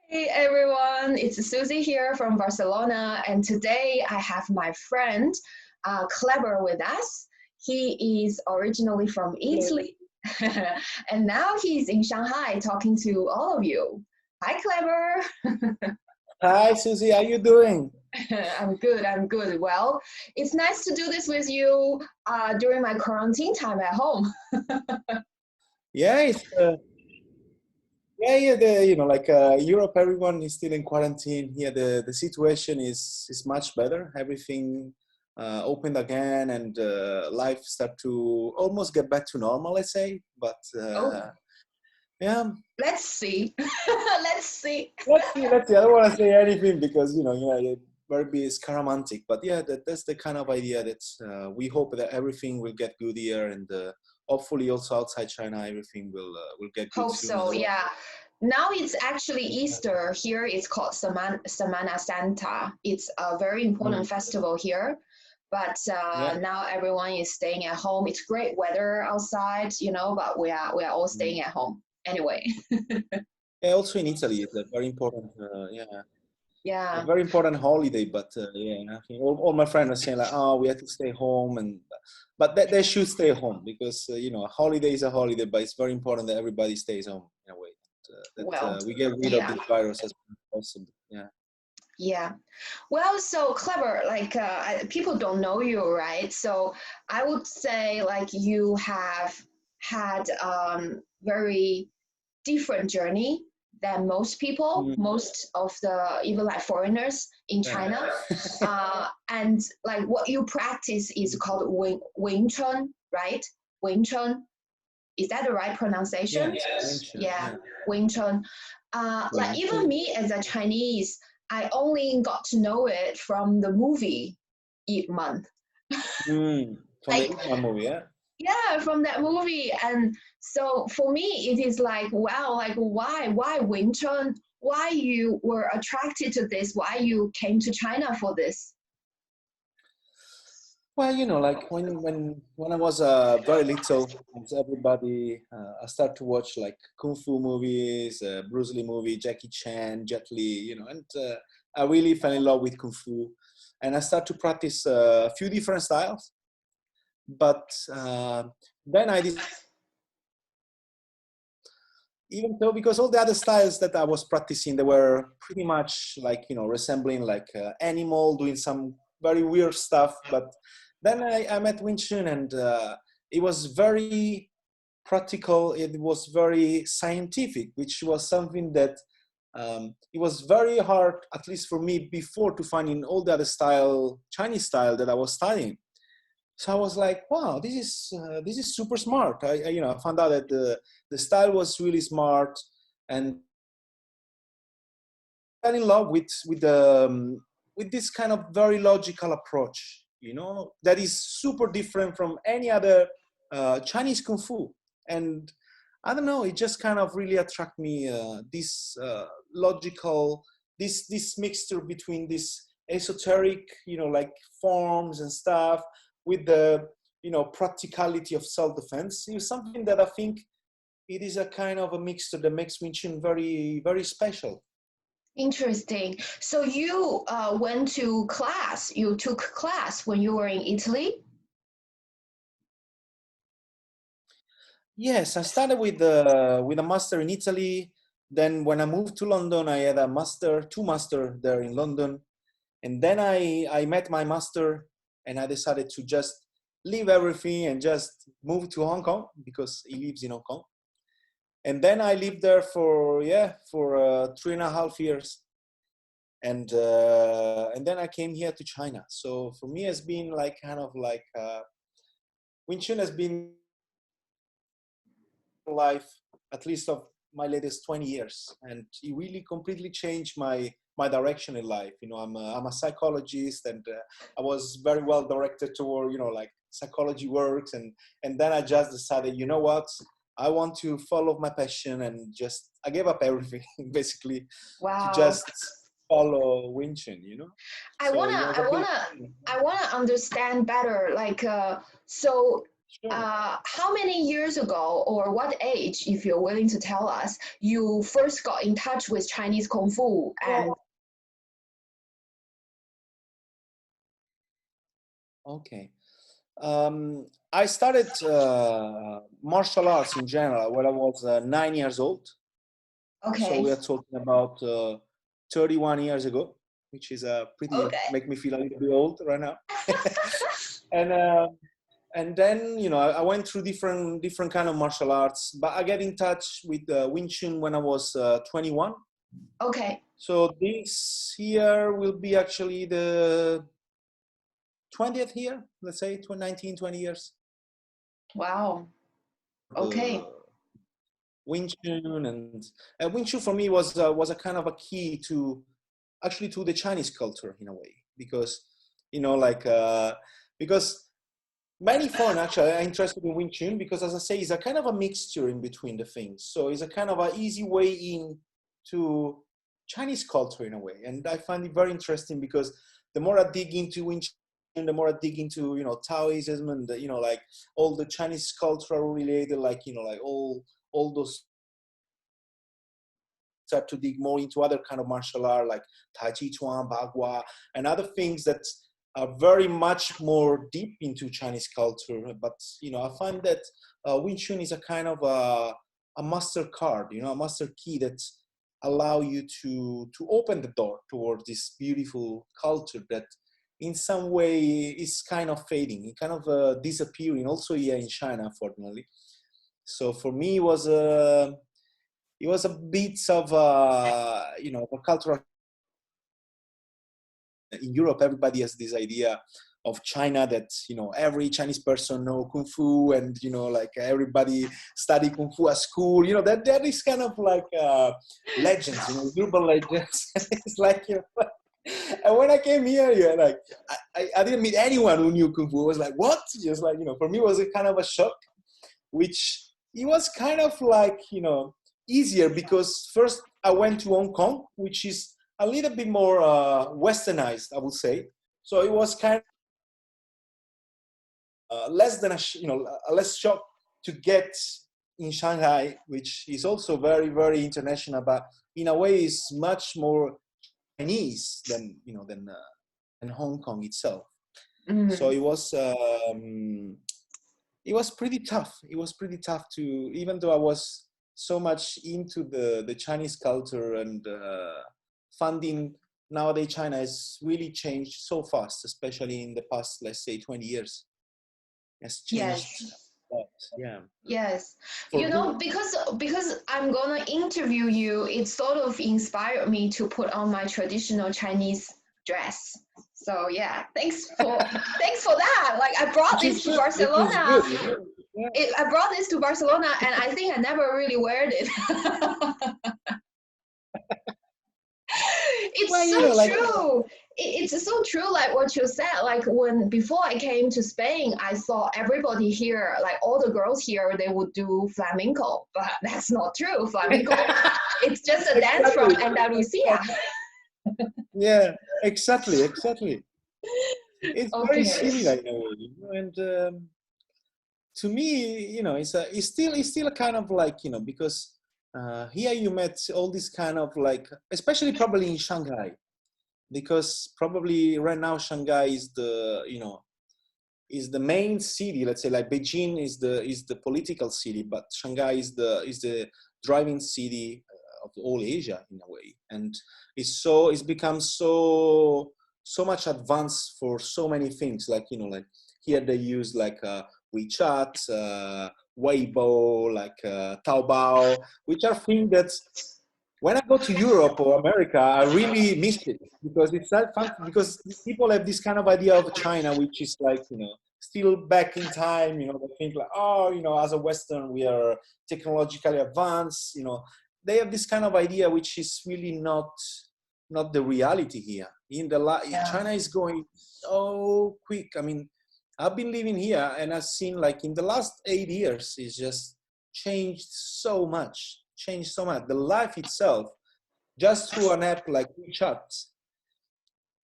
Hey everyone, it's Suzy here from Barcelona, and today I have my friend Kleber with us. He is originally from Italy, and now he's in Shanghai talking to all of you. Hi, Kleber. Hi, Suzy, how you doing? I'm good. I'm good. Well, it's nice to do this with you during my quarantine time at home. Yeah, Europe, everyone is still in quarantine. Here, the situation is much better. Everything opened again, and life start to almost get back to normal, let's say. But Oh, yeah, let's see. Let's see. let's see. I don't want to say anything because very scaramantic. But yeah, that's the kind of idea that we hope that everything will get good here, and hopefully also outside China, everything will get good Hope soon as so, well. yeah. Now it's actually Easter. Here it's called Semana Santa. It's a very important Mm. festival here. But Yeah. now everyone is staying at home. It's great weather outside, but we are all Mm. staying at home anyway. Yeah, also in Italy, it's a very important, a Yeah. very important holiday. But I think all my friends are saying like, oh, we have to stay home, and but they should stay home because a holiday is a holiday, but it's very important that everybody stays home in a way that Well, we get rid of yeah. this virus as much as possible. Yeah. Yeah. Well, so Clever, like people don't know you, right? So I would say like you have had very different journey than most people, Mm. most of the even like foreigners in Yeah. China. And like what you practice is called Wing Chun, right? Wing Chun. Is that the right pronunciation? Yeah, mention. Yeah, Yeah. Wing Chun. Like Wing even Chun. me as a Chinese, I only got to know it from the movie Ip Man. From the Like Ip Man movie, yeah. yeah, from that movie. And so for me, it is like, wow, like why Wing Chun? Why you were attracted to this? Why you came to China for this? Well, like when I was very little, as everybody, I started to watch like kung fu movies, Bruce Lee movie, Jackie Chan, Jet Li, and I really fell in love with kung fu, and I started to practice a few different styles. But then I decided, even though because all the other styles that I was practicing, they were pretty much like resembling like animal doing some very weird stuff. But then I met Wing Chun, and it was very practical. It was very scientific, which was something that it was very hard, at least for me, before to find in all the other style, Chinese style that I was studying. So I was like, wow, this is super smart. I found out that the style was really smart, and fell in love with this kind of very logical approach. That is super different from any other Chinese kung fu. And I don't know, it just kind of really attract me. This logical, this mixture between this esoteric, like forms and stuff, with the practicality of self-defense is something that I think it is a kind of a mixture that makes Wing Chun very, very special. Interesting. So you went to class. You took class when you were in Italy. Yes, I started with a master in Italy. Then when I moved to London, I had a master, two master there in London. And then I met my master, and I decided to just leave everything and just move to Hong Kong because he lives in Hong Kong. And then I lived there for 3.5 years. And then I came here to China. So for me, it's been like kind of like Wing Chun has been life, at least of my latest 20 years, and it really completely changed my direction in life. I'm a psychologist, and I was very well directed toward like psychology works, and then I just decided, you know what, I want to follow my passion, and just I gave up everything basically to Wow. just follow Wing Chun. I So wanna it was I a bit. wanna I wanna understand better. Like so Sure. How many years ago, or what age, if you're willing to tell us, you first got in touch with Chinese Kung Fu? And Okay. I started martial arts in general when I was 9 years old. So okay, we are talking about 31 years ago, which is pretty okay, make me feel a little bit old right now. and and then I went through different kind of martial arts, but I get in touch with Wing Chun when I was 21. okay. So this year will be actually the 20th year, let's say 19, 20 years. Wow. Okay. The Wing Chun and Wing Chun for me was a kind of a key to actually to the Chinese culture in a way, because because many foreign actually are interested in Wing Chun because, as I say, it's a kind of a mixture in between the things. So it's a kind of an easy way in to Chinese culture in a way, and I find it very interesting because the more I dig into Wing Chun, the more I dig into Taoism and like all the Chinese cultural related, like like all those, start to dig more into other kind of martial art like Tai Chi Chuan, Bagua, and other things that are very much more deep into Chinese culture. But I find that Wing Chun is a kind of a master card, a master key that allow you to open the door towards this beautiful culture that in some way is kind of fading, it kind of disappearing also here in China, unfortunately. So for me it was a bit of a cultural. In Europe, everybody has this idea of China that every Chinese person know kung fu, and like everybody study kung fu at school. That is kind of like legends, urban legends. It's like and when I came here, like I didn't meet anyone who knew kung fu. I was like, what? Just like for me, it was a kind of a shock, which it was kind of like easier because first I went to Hong Kong, which is a little bit more westernized, I would say. So it was kind of less than a less shock to get in Shanghai, which is also very, very international, but in a way is much more Chinese than Hong Kong itself. So it was pretty tough. It was pretty tough to, even though I was so much into the Chinese culture and funding. Nowadays, China has really changed so fast, especially in the past, let's say, 20 years. Has changed Yes. a lot. Yeah. Yes. For good. Because I'm gonna interview you, it sort of inspired me to put on my traditional Chinese dress. So yeah, thanks for that. Like I brought Which is this to good. Which is Barcelona. good. Yeah. I brought this to Barcelona, and I think I never really wear it. Well, It's so like true. It's so true, like what you said. Like when before I came to Spain, I saw everybody here, like all the girls here, they would do flamenco, but that's not true. Flamenco, it's just a dance from exactly. Andalusia. Yeah, exactly. It's very Okay. similar in a way, and to me, it's still a kind of like because here you met all this kind of like, especially probably in Shanghai, because probably right now Shanghai is the main city. Let's say like Beijing is the political city, but Shanghai is the driving city of all Asia in a way, and it's become so much advanced for so many things. Like like here they use like WeChat, Weibo, like Taobao, which are things that when I go to Europe or America, I really miss it because it's that fun. Because people have this kind of idea of China, which is like still back in time. They think like, oh, as a Western, we are technologically advanced. They have this kind of idea, which is really not the reality here. Yeah. China is going so quick. I mean, I've been living here, and I've seen like in the last 8 years, it's just changed so much. Changed so much. The life itself, just through an app like WeChat,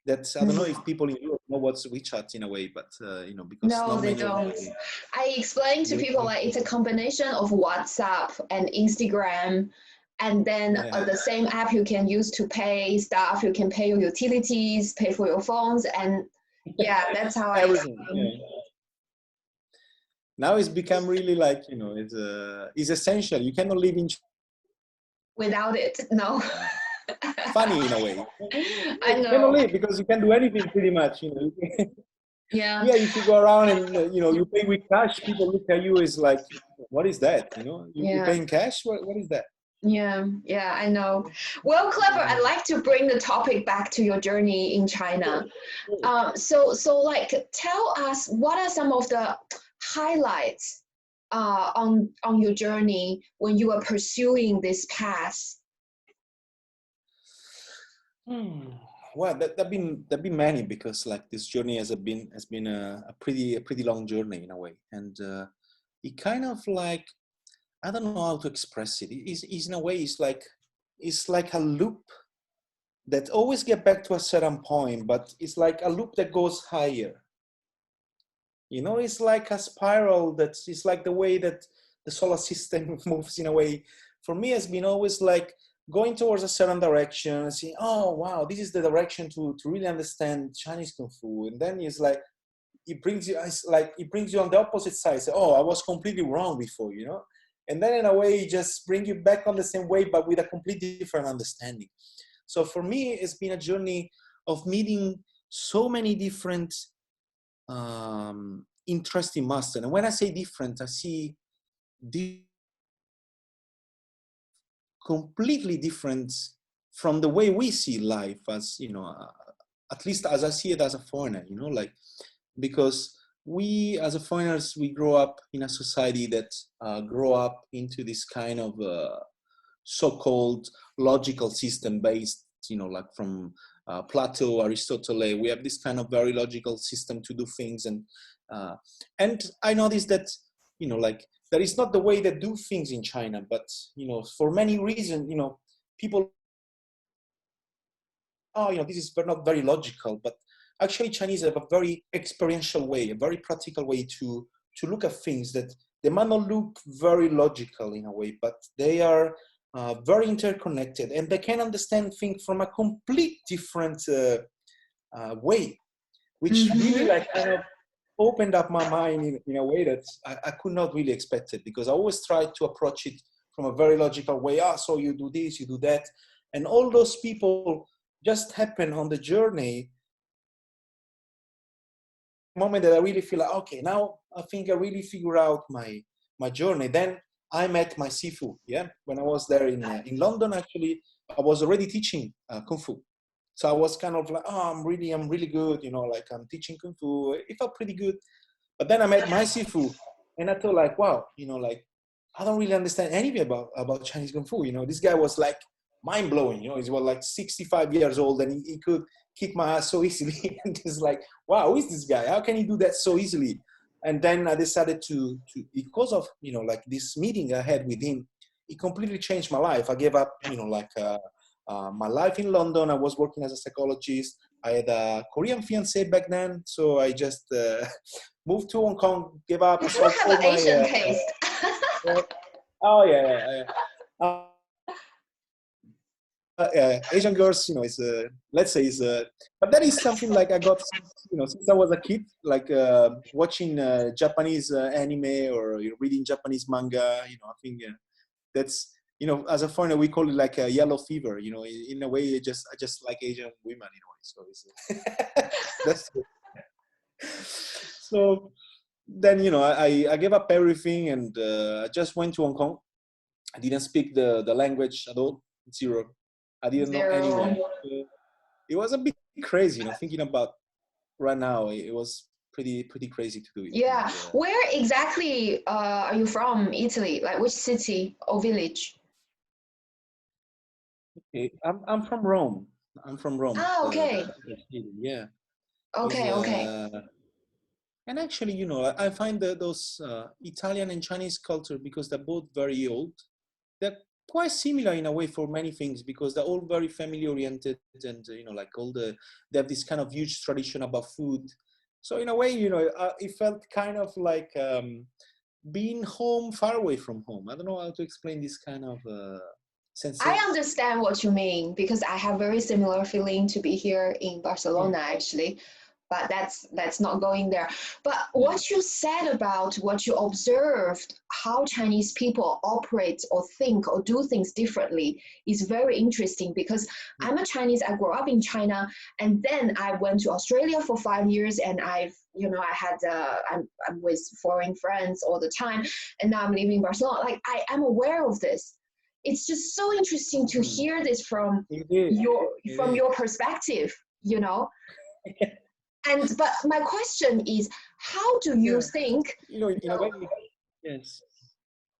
that I don't know if people in Europe know what's WeChat in a way, but because No, not they many of don't. my I explain to people like it's a combination of WhatsApp and Instagram, and then yeah, the same app you can use to pay stuff. You can pay your utilities, pay for your phones, and yeah, that's how I everything. explain. Yeah. Now it's become really like it's essential. You cannot live in Without it, no. funny in a way. I You cannot know. live because you can do anything pretty much. Yeah, Yeah, if you go around and you pay with cash, people look at you as like, what is that? You yeah. paying cash? What is that? Yeah, yeah, I know. Well, Kleber, I'd like to bring the topic back to your journey in China. So like, tell us what are some of the highlights on your journey when you were pursuing this path? Hmm. Well, there've been many because like this journey has been a pretty long journey in a way, and it kind of like I don't know how to express it. It's in a way it's like a loop that always get back to a certain point, but it's like a loop that goes higher. It's like a spiral it's like the way that the solar system moves in a way. For me, it's been always like going towards a certain direction and saying, oh, wow, this is the direction to really understand Chinese Kung Fu. And then it's like, it brings you on the opposite side. Say, oh, I was completely wrong before. And then in a way, it just bring you back on the same way, but with a completely different understanding. So for me, it's been a journey of meeting so many different interesting master. And when I say different, I see completely different from the way we see life as, at least as I see it as a foreigner, like, because we as a foreigners, we grow up in a society that grow up into this kind of so-called logical system based, like from Plato, Aristotle. We have this kind of very logical system to do things, uh, and I noticed that, like that is not the way they do things in China. But for many reasons, people, oh, this is not very logical. But actually, Chinese have a very experiential way, a very practical way to look at things that they might not look very logical in a way, but they are very interconnected, and they can understand things from a complete different way, which really Mm-hmm. like kind of opened up my mind in a way that I could not really expect it, because I always tried to approach it from a very logical way. So you do this, you do that, and all those people just happen on the journey. Moment that I really feel like, okay, now I think I really figure out my journey. Then I met my Sifu. Yeah, when I was there in London, actually, I was already teaching Kung Fu. So I was kind of like, oh, I'm really good. Like I'm teaching Kung Fu. It felt pretty good. But then I met my Sifu, and I thought like, wow, like I don't really understand anything about Chinese Kung Fu. This guy was like mind blowing. He was like 65 years old, and he could kick my ass so easily. And it's like, wow, who is this guy? How can he do that so easily? And then I decided to because of like this meeting I had with him, it completely changed my life. I gave up like my life in London. I was working as a psychologist. I had a Korean fiance back then, so I just moved to Hong Kong, gave up, You still sold have all an my Asian taste. oh yeah, Asian girls, is let's say is but that is something like I got, since I was a kid, like watching Japanese anime or reading Japanese manga. I think that's as a foreigner we call it like a yellow fever. In a way, I just like Asian women in a way. So it's that's so. Then I gave up everything, and I just went to Hong Kong. I didn't speak the language at all, zero. I didn't know anyone. Zero. It was a bit crazy, thinking about right now. It was pretty crazy to do it. And Yeah. Where exactly are you from, Italy? Like which city or village? I'm from Rome. I'm from Rome, Ah, the okay. capital city. Yeah, is Okay, okay. and actually, I find that those Italian and Chinese culture, because they're both very old, they're quite similar in a way for many things, because they're all very family oriented, and like they have this kind of huge tradition about food. So in a way, it felt kind of like being home, far away from home. I don't know how to explain this kind of I sensation. understand what you mean because I have very similar feeling to be here in Barcelona actually, but that's not going there. But Yeah. what you said about what you observed, how Chinese people operate or think or do things differently is very interesting because I'm a Chinese, I grew up in China, and then I went to Australia for 5 years, and I'm with foreign friends all the time, and now I'm living in Barcelona. Like I am aware of this. It's just so interesting to hear this from It is. your perspective, you know. And but my question is, how do you Yeah. think? In a way, yes.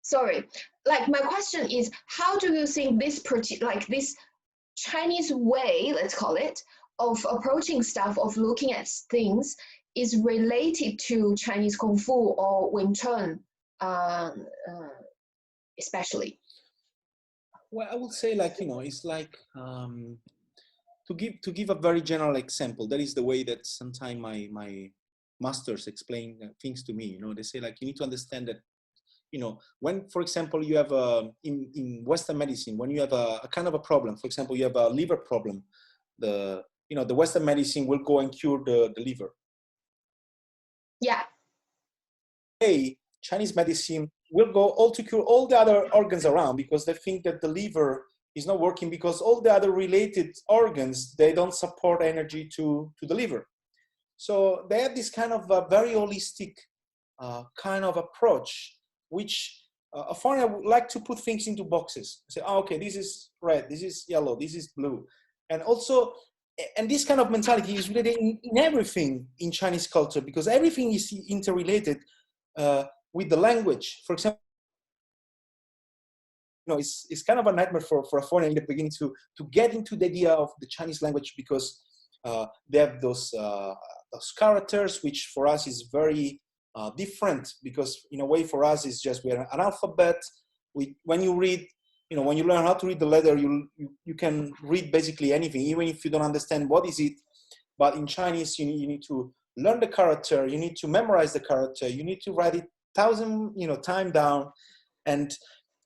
Sorry, like my question is, how do you think this Chinese way, let's call it, of approaching stuff, of looking at things, is related to Chinese Kung Fu or Wing Chun, especially? Well, I would say, like, it's like to give a very general example. That is the way that sometimes my masters explain things to me. They say, like, you need to understand that, when, for example, you have in Western medicine, when you have a kind of a problem, for example, you have a liver problem, the Western medicine will go and cure the liver. Yeah. Hey, Chinese medicine will go all to cure all the other organs around, because they think that the liver is not working because all the other related organs, they don't support energy to the liver. So they have this kind of a very holistic kind of approach, which a foreigner would like to put things into boxes. Say, oh, okay, this is red, this is yellow, this is blue. And this kind of mentality is related in everything in Chinese culture, because everything is interrelated with the language. For example, it's kind of a nightmare for a foreigner in the beginning to get into the idea of the Chinese language, because they have those characters, which for us is very different, because in a way for us it's just we're an alphabet. When you read, when you learn how to read the letter, you can read basically anything, even if you don't understand what is it. But in Chinese, you need to learn the character, you need to memorize the character, you need to write it 1,000 time down, and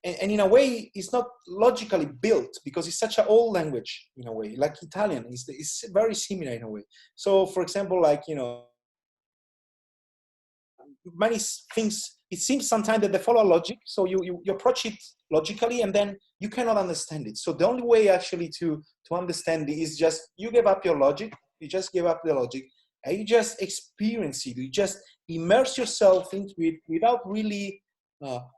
in a way it's not logically built, because it's such an old language. In a way, like Italian is very similar in a way. So for example, like, many things, it seems sometimes that they follow logic, so you approach it logically, and then you cannot understand it. So the only way actually to understand it is just you give up your logic, you just give up the logic, and you just experience it, you just immerse yourself into it without really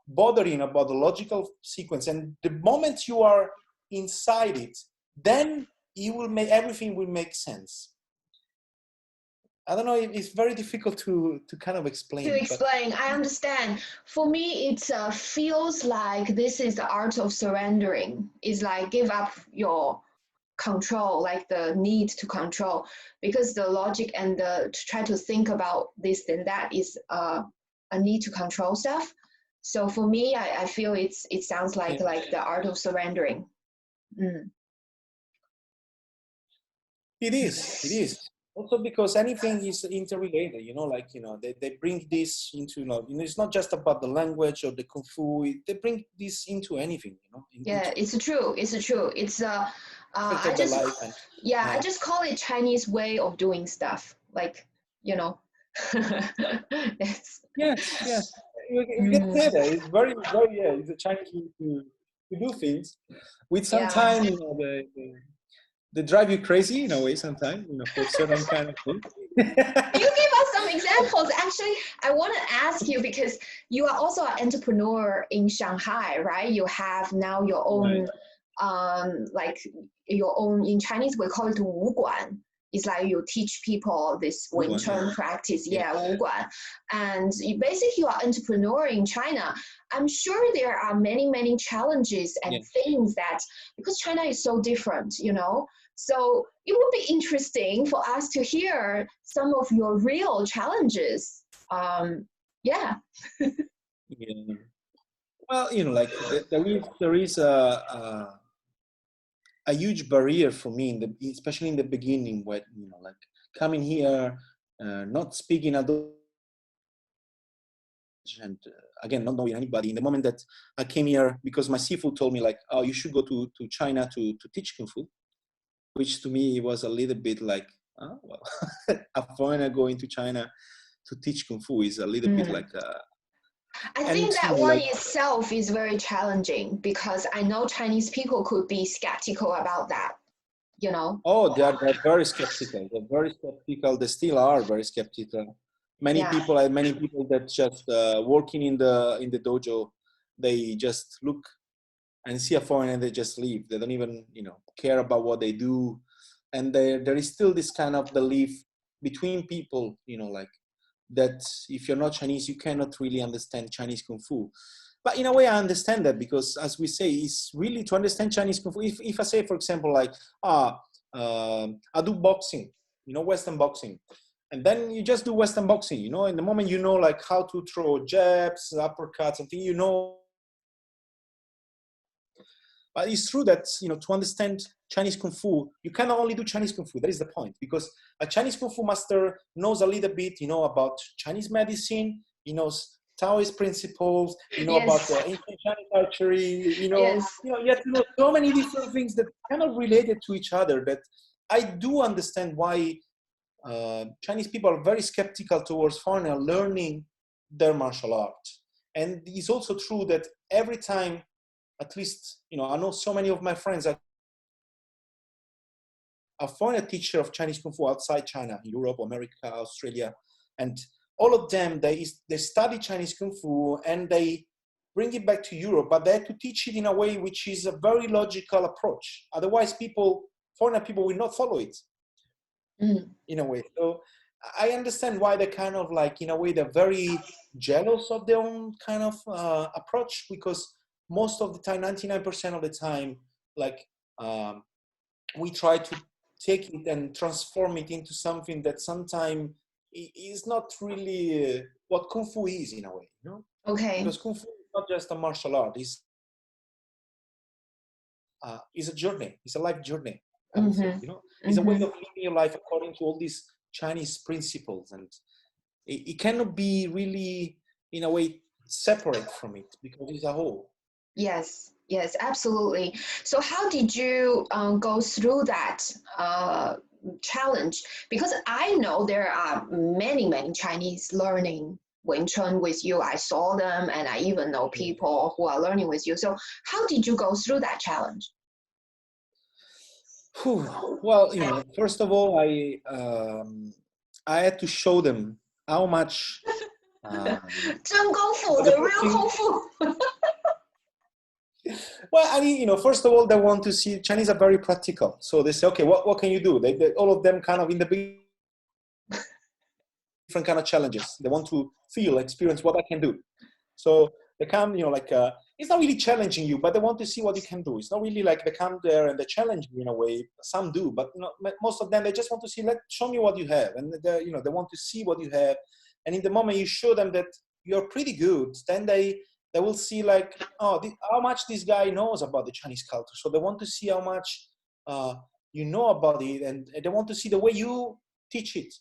bothering about the logical sequence. And the moment you are inside it, then everything will make sense. I don't know, it's very difficult to kind of explain. I understand. For me, it feels like this is the art of surrendering. It's like give up your control, like the need to control, because the logic and to try to think about this and that is a need to control stuff. So for me, I feel it sounds like the art of surrendering. Mm. It is. Also because anything is interrelated, they bring this into, it's not just about the language or the Kung Fu, they bring this into anything, Yeah, it's true. It's aspect of the life. And I just call it Chinese way of doing stuff. Like, it's, yes. You can say that. It's very, very, yeah, it's a Chinese way to do things. With yeah. sometimes, they drive you crazy in a way sometimes, for certain kind of things. You give us some examples. Actually, I want to ask you, because you are also an entrepreneur in Shanghai, right? You have now your own, like your own, in Chinese we call it 武馆. It's like you teach people this Wing Chun practice, Wu Guan. And basically you are entrepreneur in China. I'm sure there are many, many challenges and things that, because China is so different, So it would be interesting for us to hear some of your real challenges. Yeah. Well, like there is a huge barrier for me especially in the beginning, when like coming here, not speaking at all, and again not knowing anybody. In the moment that I came here, because my sifu told me like, oh, you should go to China to teach kung fu, which to me was a little bit like, oh, well, a foreigner going to China to teach kung fu is a little bit like I and think that one like, itself is very challenging because I know Chinese people could be skeptical about that, you know? oh, they're very skeptical. They're very skeptical. They still are very skeptical. Many Yeah. people, I many people that just working in the dojo, they just look and see a foreigner and they just leave. They don't even care about what they do, and there is still this kind of belief between people, like that if you're not Chinese, you cannot really understand Chinese Kung Fu. But in a way, I understand that, because as we say, it's really to understand Chinese Kung Fu. If I say, for example, like, I do boxing, Western boxing, and then you just do Western boxing, in the moment like how to throw jabs, uppercuts, something, But it's true that, to understand Chinese Kung Fu, you cannot only do Chinese Kung Fu. That is the point, because a Chinese Kung Fu master knows a little bit, about Chinese medicine. He knows Taoist principles. About Yes. ancient Chinese archery. Yes. You have to know so many different things that kind of related to each other. That I do understand why Chinese people are very skeptical towards foreigner learning their martial art. And it's also true that every time, at least, I know so many of my friends are a foreign teacher of Chinese Kung Fu outside China, Europe, America, Australia, and all of them, they study Chinese Kung Fu and they bring it back to Europe, but they have to teach it in a way which is a very logical approach. Otherwise, foreign people will not follow it in a way. So I understand why they're kind of like, in a way, they're very jealous of their own kind of approach, because most of the time, 99% of the time, like, we try to take it and transform it into something that sometimes is not really what Kung Fu is, in a way, Okay. Because Kung Fu is not just a martial art. It's a journey. It's a life journey, I would say, It's a way of living your life according to all these Chinese principles. And it cannot be really, in a way, separate from it, because it's a whole. Yes, yes, absolutely. So how did you go through that challenge? Because I know there are many, many Chinese learning Wing Chun with you. I saw them, and I even know people who are learning with you. So how did you go through that challenge? Well, first of all, I had to show them how much 真功夫, the the first real thing, Kung Fu. well, I mean, first of all, they want to see. Chinese are very practical, so they say, okay, what can you do? They all of them kind of in the beginning, different kind of challenges. They want to experience what I can do. So they come, like, it's not really challenging you, but they want to see what you can do. It's not really like they come there and they challenge you in a way. Some do, but most of them, they just want to see, show me what you have. And they want to see what you have. And in the moment you show them that you're pretty good, then they will see like, oh, how much this guy knows about the Chinese culture. So they want to see how much you know about it, and they want to see the way you teach it.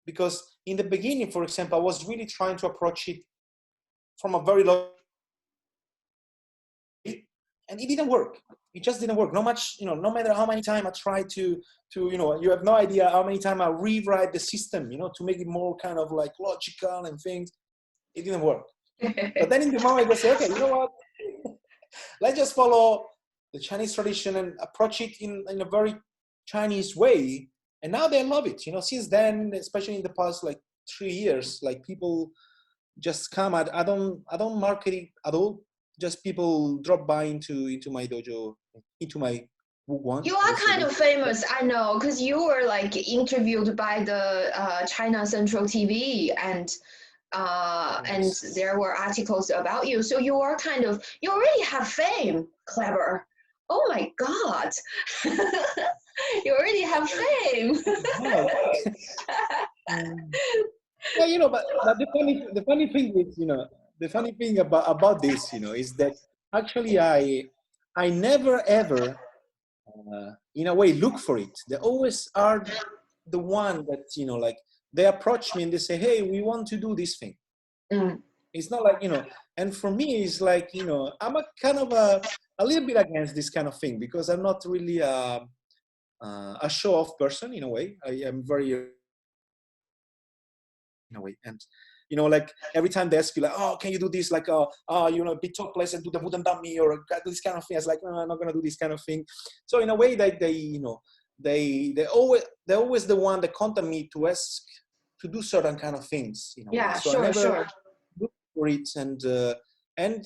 Because in the beginning, for example, I was really trying to approach it from a very low, and it didn't work. It just didn't work. No matter how many times I tried to you have no idea how many times I rewrite the system, to make it more kind of like logical and things. It didn't work. But then in the moment I say, okay, you know what? Let's just follow the Chinese tradition and approach it in a very Chinese way. And now they love it. Since then, especially in the past like 3 years, like people just come. I don't market it at all. Just people drop by into my dojo, into my Wugwan. You are kind of famous, I know, because you were like interviewed by the China Central TV, and there were articles about you. So you already have fame, Kleber. Oh my God. You already have fame. Yeah, but the funny thing is, the funny thing about this, is that actually I never ever, in a way, look for it. They always are the one that, like, they approach me and they say, hey, we want to do this thing. Mm. It's not like, and for me, it's like, I'm a kind of a little bit against this kind of thing, because I'm not really a show-off person in a way. I am very, in a way, and like every time they ask you, like, oh, can you do this, like, be topless and do the wooden dummy or do this kind of thing, I was like, no, I'm not gonna do this kind of thing. So in a way, that they're always the one that contact me to ask to do certain kind of things, Yeah, so sure, I never sure. look for it. And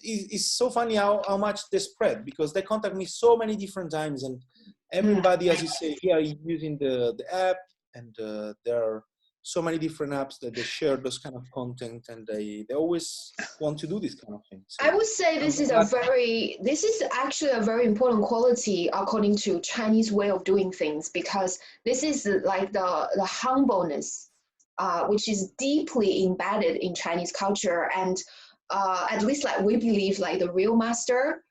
it's so funny how much they spread, because they contact me so many different times, and everybody, as you say, here is using the app, and there are so many different apps that they share those kind of content, and they always want to do this kind of thing. So I would say this is actually a very important quality according to Chinese way of doing things, because this is like the humbleness, which is deeply embedded in Chinese culture, and at least like we believe like the real master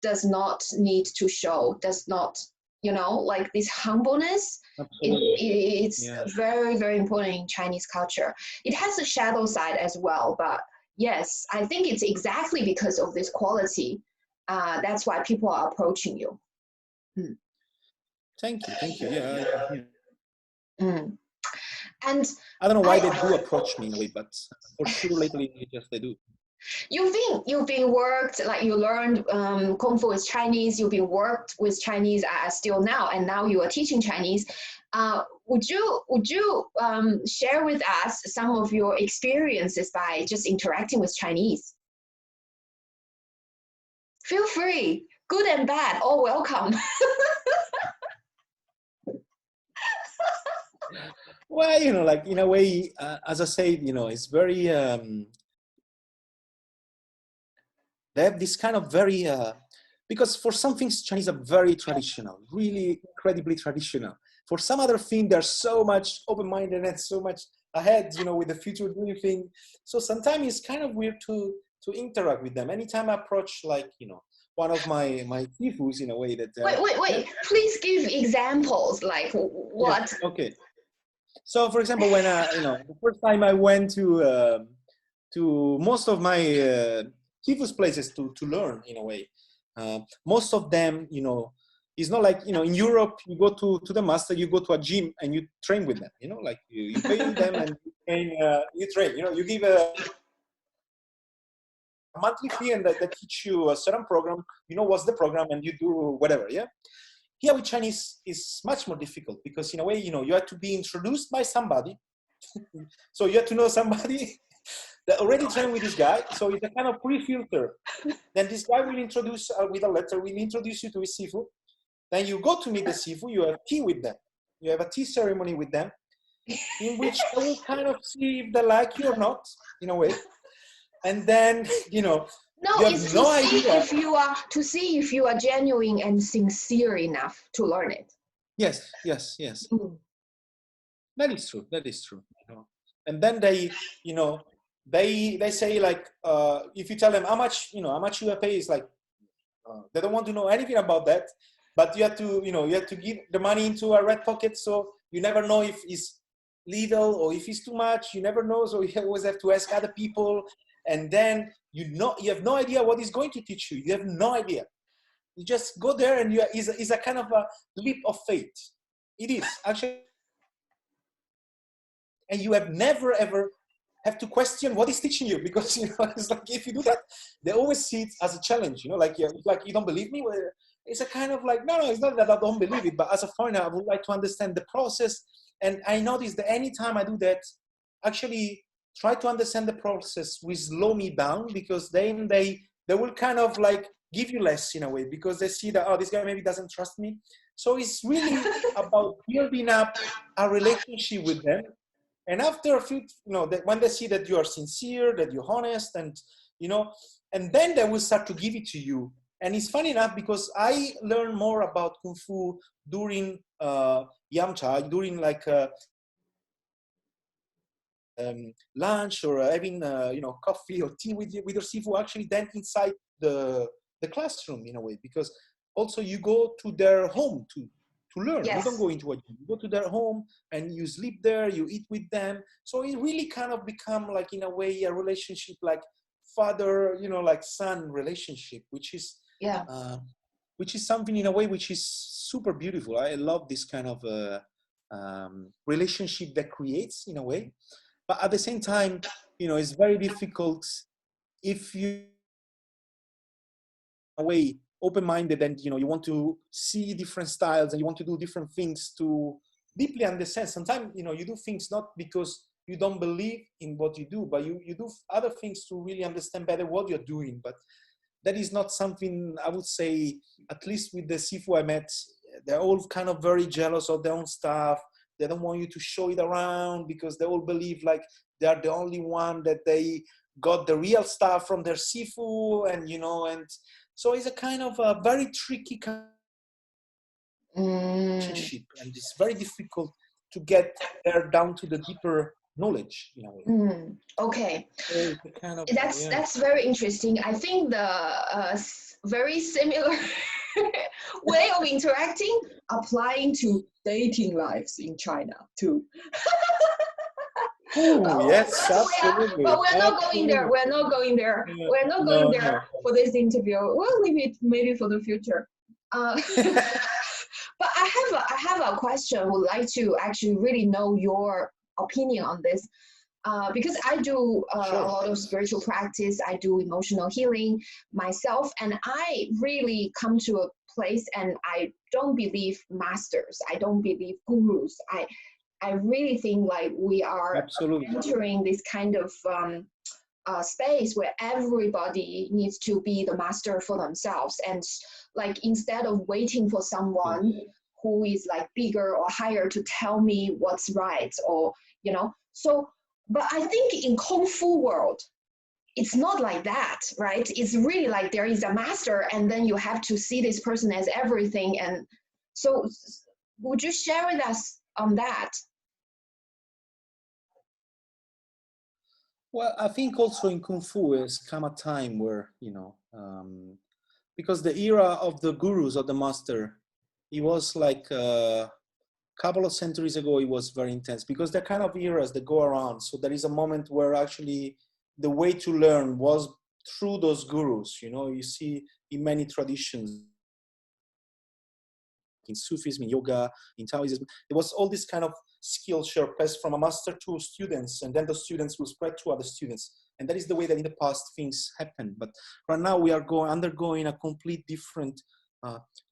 does not need to show, does not, like this humbleness. It's yeah. very, very important in Chinese culture. It has a shadow side as well, but yes, I think it's exactly because of this quality. That's why people are approaching you. Mm. Thank you. Yeah, Mm. And I don't know why they do approach me in a way, but for sure lately, just they do. you've been worked, like you learned Kung Fu is Chinese. You've been worked with Chinese still now, and now you are teaching Chinese. Would you share with us some of your experiences by just interacting with Chinese? Feel free, good and bad, all welcome. Well, like in a way, as I said, it's very, they have this kind of very, because for some things, Chinese are very traditional, really incredibly traditional. For some other thing, they're so much open-minded and so much ahead, with the future doing thing. So sometimes it's kind of weird to interact with them. Anytime I approach, like, one of my Kifus in a way that. Wait. Yeah, Please give examples, like yeah, what? okay. So, for example, when the first time I went to most of my Kifus places to learn in a way, most of them, it's not like, in Europe you go to the master, you go to a gym and you train with them, like you pay them and you train, you give a monthly fee, and they teach you a certain program, what's the program, and you do whatever. Yeah. Here with Chinese is much more difficult, because in a way, you have to be introduced by somebody. So you have to know somebody that already trained with this guy. So it's a kind of pre-filter. Then this guy will introduce with a letter, will introduce you to his sifu. Then you go to meet the sifu, you have tea with them. You have a tea ceremony with them, in which they will kind of see if they like you or not, in a way. And then, No, you it's have to no see idea. if you are genuine and sincere enough to learn it. Yes. Mm. That is true. And then they, they say, like, if you tell them how much you pay, is like, they don't want to know anything about that. But you have to give the money into a red pocket, so you never know if it's legal or if it's too much. You never know, so you always have to ask other people. And then you have no idea what he's going to teach you. You have no idea. You just go there, and it's a kind of a leap of faith. It is actually. And you have never ever have to question what is teaching you, because it's like, if you do that, they always see it as a challenge. Like, you don't believe me. Well, it's a kind of like, no, it's not that I don't believe it, but as a foreigner, I would like to understand the process. And I noticed that anytime I do that, actually try to understand the process will slow me down, because then they will kind of like give you less in a way, because they see that, oh, this guy maybe doesn't trust me. So it's really about building up a relationship with them. And after a few, when they see that you are sincere, that you're honest, and and then they will start to give it to you. And it's funny enough, because I learned more about Kung Fu during Yamcha, during like lunch or having coffee or tea with your sifu actually then inside the classroom in a way, because also you go to their home to learn. You don't Yes. go into a gym. You go to their home and you sleep there, you eat with them. So it really kind of become like in a way a relationship like father, like son relationship, Yeah. which is something in a way which is super beautiful. I love this kind of relationship that creates in a way, but at the same time, it's very difficult if you way open-minded and you want to see different styles and you want to do different things to deeply understand. Sometimes you do things not because you don't believe in what you do, but you do other things to really understand better what you're doing. But that is not something I would say, at least with the sifu I met, they're all kind of very jealous of their own stuff. They don't want you to show it around because they all believe like they are the only one that they got the real stuff from their sifu, and so it's a kind of a very tricky Mm. relationship, and it's very difficult to get there down to the deeper knowledge in a way. Okay, So it's a kind of yeah. that's very interesting. I think the very similar way of interacting applying to dating lives in China too. Oh yes, But absolutely, we're not going there. absolutely. We're not going there. Yeah. We're not going No, there no. for this interview. We'll leave it maybe for the future. But I have a question. Would like to actually really know your opinion on this. Because I do a Sure. lot of spiritual practice, I do emotional healing myself, and I really come to a place and I don't believe masters, I don't believe gurus. I really think like we are Absolutely. entering this kind of space where everybody needs to be the master for themselves, and like instead of waiting for someone who is like bigger or higher to tell me what's right, or so. But I think in Kung Fu world, it's not like that, right? It's really like there is a master and then you have to see this person as everything. And so would you share with us on that? Well, I think also in Kung Fu has come a time where, because the era of the gurus, of the master, it was like a couple of centuries ago, it was very intense because they're kind of eras that go around. So there is a moment where actually the way to learn was through those gurus. You see in many traditions, in Sufism, in yoga, in Taoism, there was all this kind of skill share passed from a master to students, and then the students will spread to other students. And that is the way that in the past things happen. But right now we are undergoing a complete different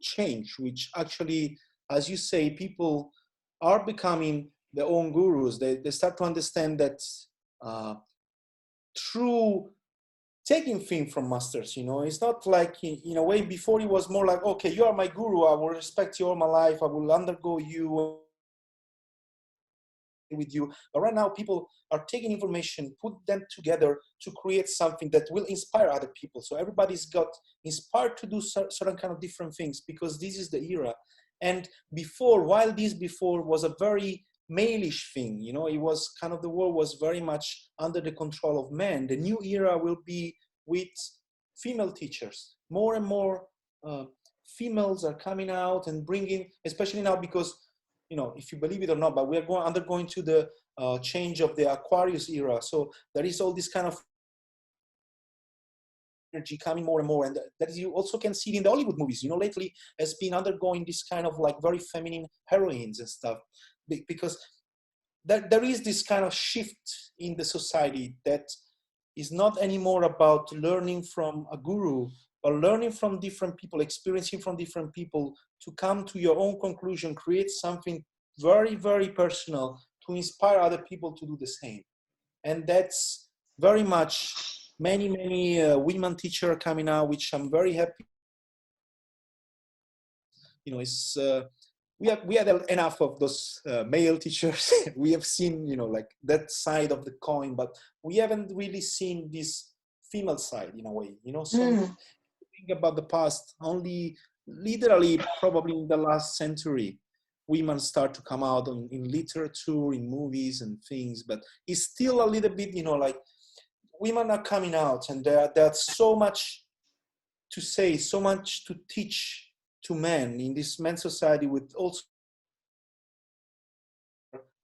change, which actually, as you say, people are becoming their own gurus. They start to understand that through taking things from masters, it's not like in a way before it was more like, okay, you are my guru, I will respect you all my life, I will undergo you with you. But right now people are taking information, put them together to create something that will inspire other people. So everybody's got inspired to do certain kind of different things because this is the era. And while this before was a very male-ish thing, it was kind of, the world was very much under the control of men. The new era will be with female teachers. More and more females are coming out and bringing, especially now because, if you believe it or not, but we are undergoing to the change of the Aquarius era. So there is all this kind of energy coming more and more, and that you also can see it in the Hollywood movies. Lately has been undergoing this kind of like very feminine heroines and stuff, because there is this kind of shift in the society that is not anymore about learning from a guru, but learning from different people, experiencing from different people to come to your own conclusion, create something very, very personal to inspire other people to do the same. And that's very much many, many women teachers coming out, which I'm very happy. It's we had enough of those male teachers. We have seen, like that side of the coin, but we haven't really seen this female side in a way. So think about the past, only literally probably in the last century, women start to come out in literature, in movies and things, but it's still a little bit, like women are coming out, and there's so much to say, so much to teach to men in this men's society, with also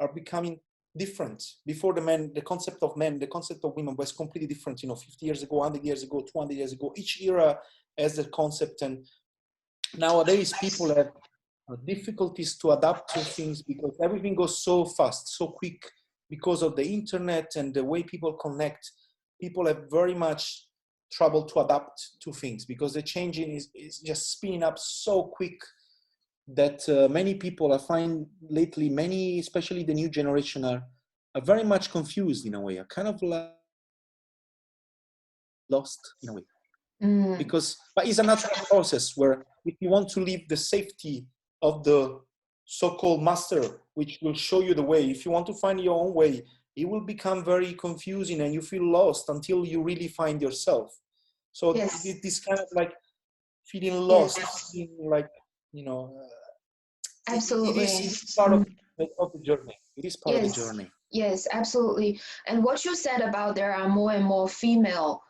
are becoming different. Before the concept of men, the concept of women was completely different, 50 years ago, 100 years ago, 200 years ago. Each era has the concept, and nowadays people have difficulties to adapt to things because everything goes so fast, so quick, because of the internet and the way people connect. People have very much trouble to adapt to things because the changing is just speeding up so quick that many people, I find lately, many, especially the new generation, are very much confused in a way, are kind of like lost in a way. But it's a natural process where if you want to leave the safety of the so-called master, which will show you the way, if you want to find your own way, it will become very confusing and you feel lost until you really find yourself. So Yes. this kind of like feeling lost, Yes. feeling like, Absolutely. it is part of the journey. It is part of the Yes. journey. Yes, absolutely. And what you said about there are more and more female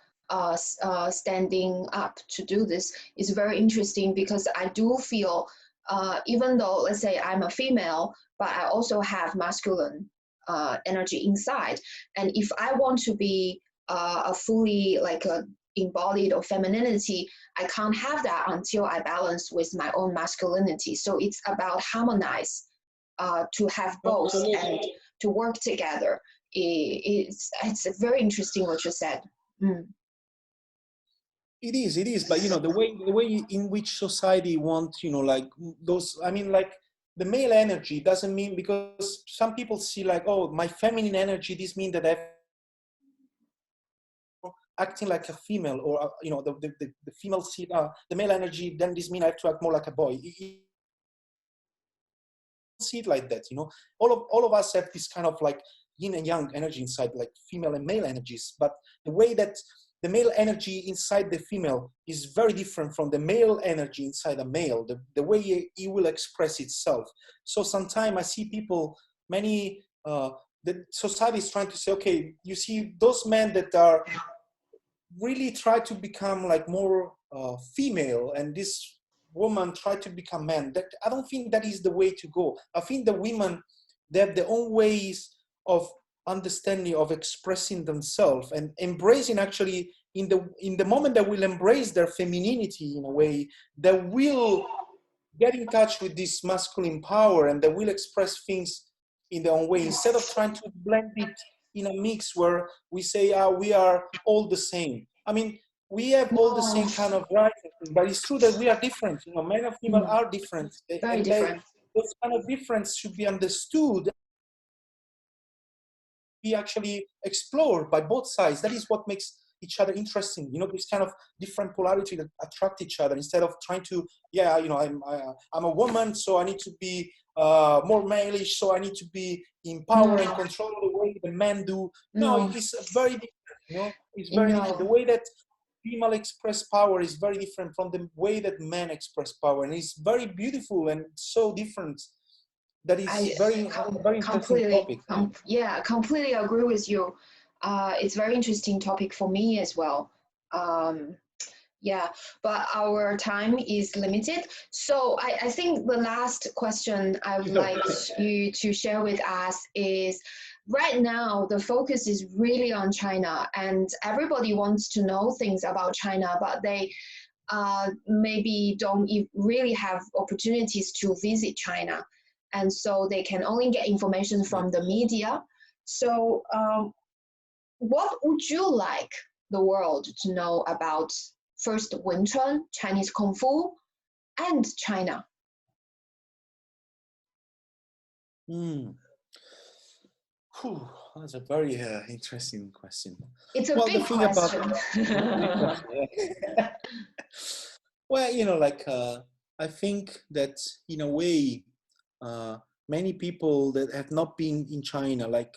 standing up to do this is very interesting, because I do feel, even though, let's say, I'm a female, but I also have masculine energy inside. And if I want to be a fully like a embodied or femininity, I can't have that until I balance with my own masculinity. So it's about harmonize, to have both and to work together. It's very interesting what you said. It is, but the way in which society wants, like those, I mean, like the male energy doesn't mean, because some people see like, oh, my feminine energy, this means that I'm acting like a female, or the female see the male energy, then this means I have to act more like a boy. See it like that, all of us have this kind of like yin and yang energy inside, like female and male energies, but the way that the male energy inside the female is very different from the male energy inside a male, the way it will express itself. So sometimes I see people, many the society is trying to say, okay, you see those men that are really try to become like more female, and this woman try to become man. That, I don't think that is the way to go. I think the women, they have their own ways of understanding, of expressing themselves and embracing, actually in the moment that will embrace their femininity in a way, they will get in touch with this masculine power, and they will express things in their own way, instead of trying to blend it in a mix where we say, we are all the same. I mean, we have all the same kind of writing, but it's true that we are different. Men and female are different, Very and different. those kind of difference should be understood, be actually explored by both sides. That is what makes each other interesting. This kind of different polarity that attract each other, instead of trying to, I'm a woman, so I need to be more male-ish, so I need to be in power and control the way the men do. No, it's very different. It's very different. The way that female express power is very different from the way that men express power, and it's very beautiful and so different. That is very interesting topic. Completely agree with you. It's very interesting topic for me as well. But our time is limited. So I think the last question I would like you to share with us is, right now the focus is really on China, and everybody wants to know things about China, but they maybe don't really have opportunities to visit China. And so they can only get information from the media. So what would you like the world to know about, first, Wing Chun, Chinese Kungfu, and China? That's a very interesting question. It's a big question. Well, I think that in a way, many people that have not been in China, like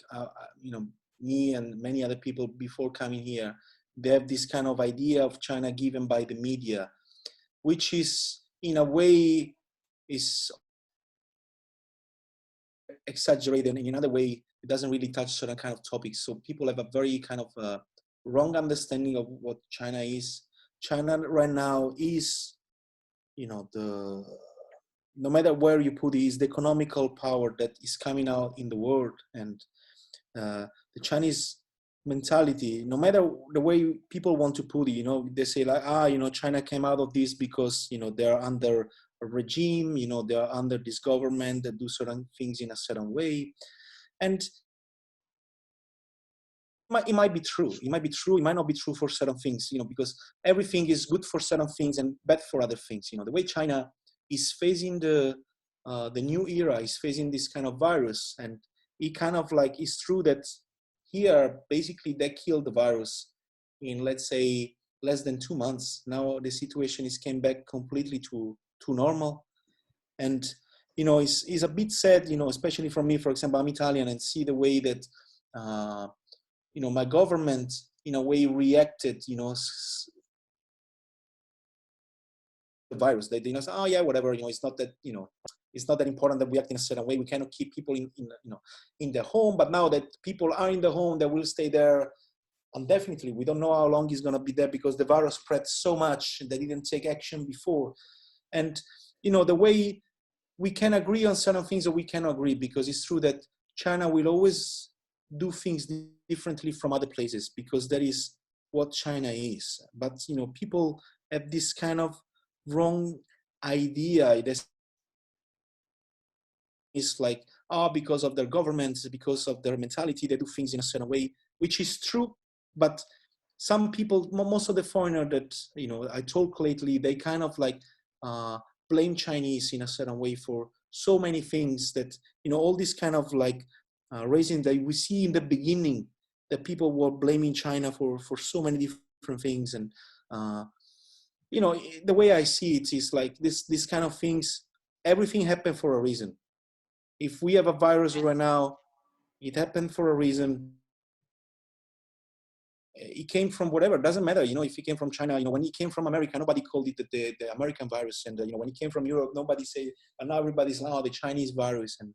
me and many other people before coming here, they have this kind of idea of China given by the media, which is in a way is exaggerated, and in another way, it doesn't really touch certain kind of topics. So people have a very kind of wrong understanding of what China is. China right now is, the no matter where you put it, is the economical power that is coming out in the world, and the Chinese mentality, no matter the way people want to put it, they say like, China came out of this because, they're under a regime, they're under this government that do certain things in a certain way. And it might be true. It might be true. It might not be true for certain things, because everything is good for certain things and bad for other things. The way China is facing the new era, is facing this kind of virus, and it kind of like, it's true that here basically they killed the virus in, let's say, less than 2 months. Now the situation is came back completely to normal, and it's a bit sad, especially for me. For example, I'm Italian, and see the way that my government in a way reacted, the virus. They say, oh yeah, whatever, it's not that, it's not that important that we act in a certain way. We cannot keep people in their home, but now that people are in the home, they will stay there indefinitely. We don't know how long it's going to be there, because the virus spread so much, they didn't take action before. And the way we can agree on certain things, or we cannot agree, because it's true that China will always do things differently from other places, because that is what China is. But people have this kind of wrong idea. It's like, because of their governments, because of their mentality, they do things in a certain way, which is true. But some people, most of the foreigner that I talk lately, they kind of like blame Chinese in a certain way for so many things, that all this kind of like raising that we see in the beginning, that people were blaming China for so many different things. And the way I see it is like this kind of things, everything happened for a reason. If we have a virus right now, it happened for a reason. It came from whatever, doesn't matter, if it came from China, when it came from America, nobody called it the American virus. And when it came from Europe, nobody said, and now everybody's like, the Chinese virus. And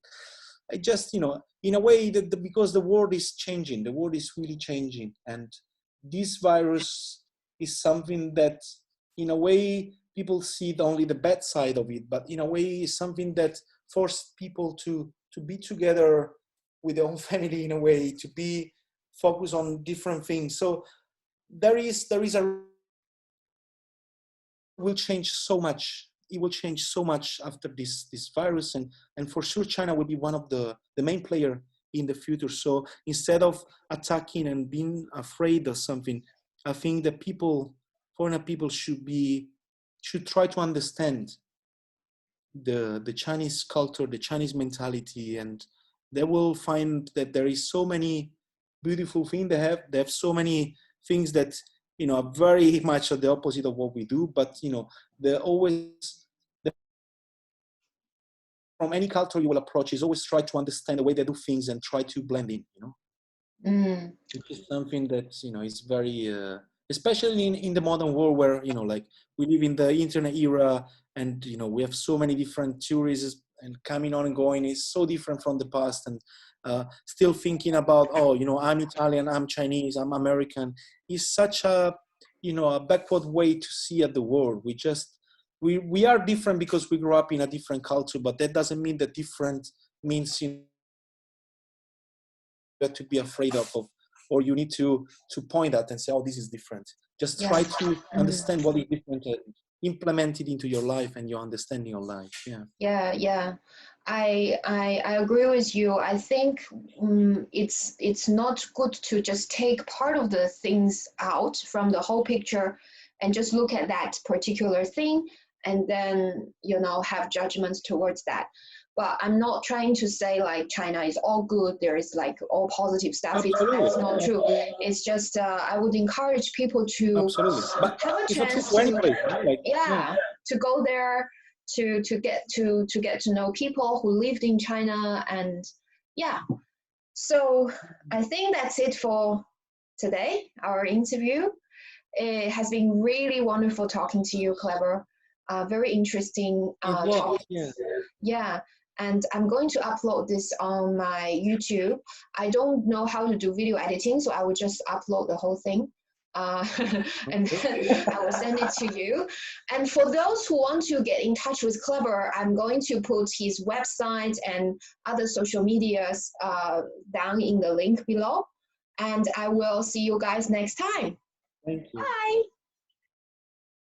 I just, in a way, because the world is changing, the world is really changing. And this virus is something that, in a way, people see only the bad side of it, but in a way, is something that forced people to be together with their own family, in a way, to be focused on different things. So there is will change so much. It will change so much after this virus, and for sure China will be one of the main player in the future. So instead of attacking and being afraid of something, I think that foreign people should try to understand the Chinese culture, the Chinese mentality, and they will find that there is so many beautiful things they have. They have so many things that are very much the opposite of what we do, but they always, from any culture you will approach, is always try to understand the way they do things and try to blend in. Which is something that is very especially in the modern world, where like we live in the internet era, and we have so many different theories and coming on and going. Is so different from the past, and still thinking about, I'm Italian, I'm Chinese, I'm American, is such a a backward way to see at the world. We are different because we grew up in a different culture, but that doesn't mean that different means to be afraid of, or you need to point at and say, oh, this is different. Just try to understand what is different, implement it into your life and your understanding of life. Yeah. I agree with you. I think it's not good to just take part of the things out from the whole picture and just look at that particular thing and then have judgments towards that. But I'm not trying to say like China is all good, there is like all positive stuff. That's not true. It's just I would encourage people to have a chance to go there, to get to know people who lived in China. And so I think that's it for today, our interview. It has been really wonderful talking to you, Kleber. Very interesting topics. and I'm going to upload this on my YouTube. I don't know how to do video editing, so I will just upload the whole thing. And then I will send it to you. And for those who want to get in touch with Kleber, I'm going to put his website and other social medias down in the link below. And I will see you guys next time. Thank you. Bye.